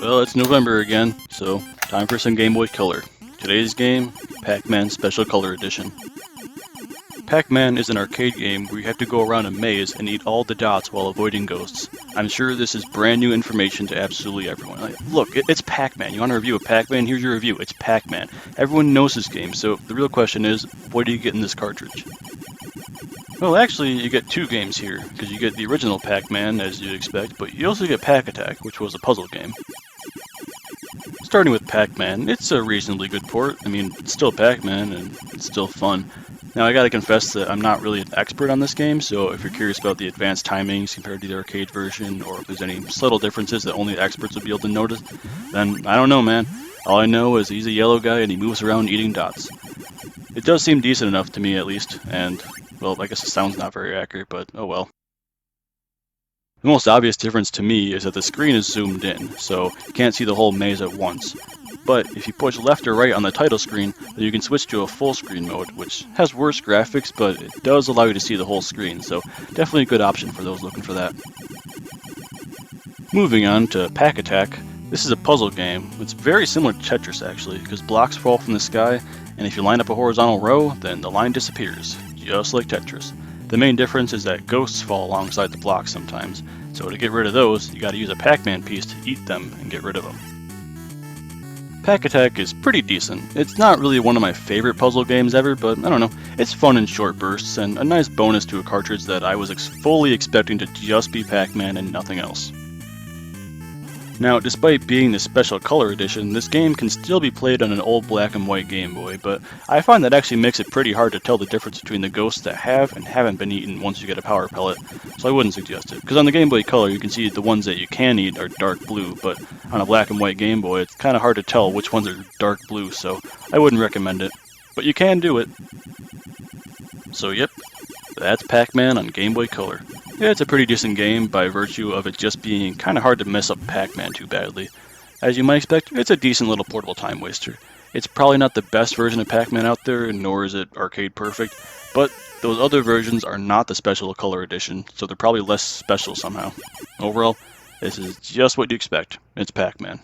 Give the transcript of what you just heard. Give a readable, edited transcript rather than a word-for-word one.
Well, it's November again, so time for some Game Boy Color. Today's game, Pac-Man Special Color Edition. Pac-Man is an arcade game where you have to go around a maze and eat all the dots while avoiding ghosts. I'm sure this is brand new information to absolutely everyone. Look, it's Pac-Man. You want a review of Pac-Man? Here's your review. It's Pac-Man. Everyone knows this game, so the real question is, what do you get in this cartridge? Well, actually, you get two games here, because you get the original Pac-Man, as you'd expect, but you also get Pac-Attack, which was a puzzle game. Starting with Pac-Man, it's a reasonably good port. I mean, it's still Pac-Man, and it's still fun. Now, I gotta confess that I'm not really an expert on this game, so if you're curious about the advanced timings compared to the arcade version, or if there's any subtle differences that only experts would be able to notice, then I don't know, man. All I know is he's a yellow guy and he moves around eating dots. It does seem decent enough to me, at least, and, well, I guess it sounds not very accurate, but oh well. The most obvious difference to me is that the screen is zoomed in, so you can't see the whole maze at once. But if you push left or right on the title screen, then you can switch to a full screen mode, which has worse graphics, but it does allow you to see the whole screen, so definitely a good option for those looking for that. Moving on to Pac-Attack, this is a puzzle game. It's very similar to Tetris actually, because blocks fall from the sky, and if you line up a horizontal row, then the line disappears, just like Tetris. The main difference is that ghosts fall alongside the blocks sometimes, so to get rid of those, you gotta use a Pac-Man piece to eat them and get rid of them. Pac-Attack is pretty decent. It's not really one of my favorite puzzle games ever, but I don't know, it's fun in short bursts and a nice bonus to a cartridge that I was fully expecting to just be Pac-Man and nothing else. Now, despite being the special color edition, this game can still be played on an old black and white Game Boy, but I find that actually makes it pretty hard to tell the difference between the ghosts that have and haven't been eaten once you get a power pellet, so I wouldn't suggest it. Because on the Game Boy Color, you can see the ones that you can eat are dark blue, but on a black and white Game Boy, it's kind of hard to tell which ones are dark blue, so I wouldn't recommend it. But you can do it. So yep, that's Pac-Man on Game Boy Color. Yeah, it's a pretty decent game by virtue of it just being kind of hard to mess up Pac-Man too badly. As you might expect, it's a decent little portable time waster. It's probably not the best version of Pac-Man out there, nor is it arcade perfect, but those other versions are not the special color edition, so they're probably less special somehow. Overall, this is just what you expect. It's Pac-Man.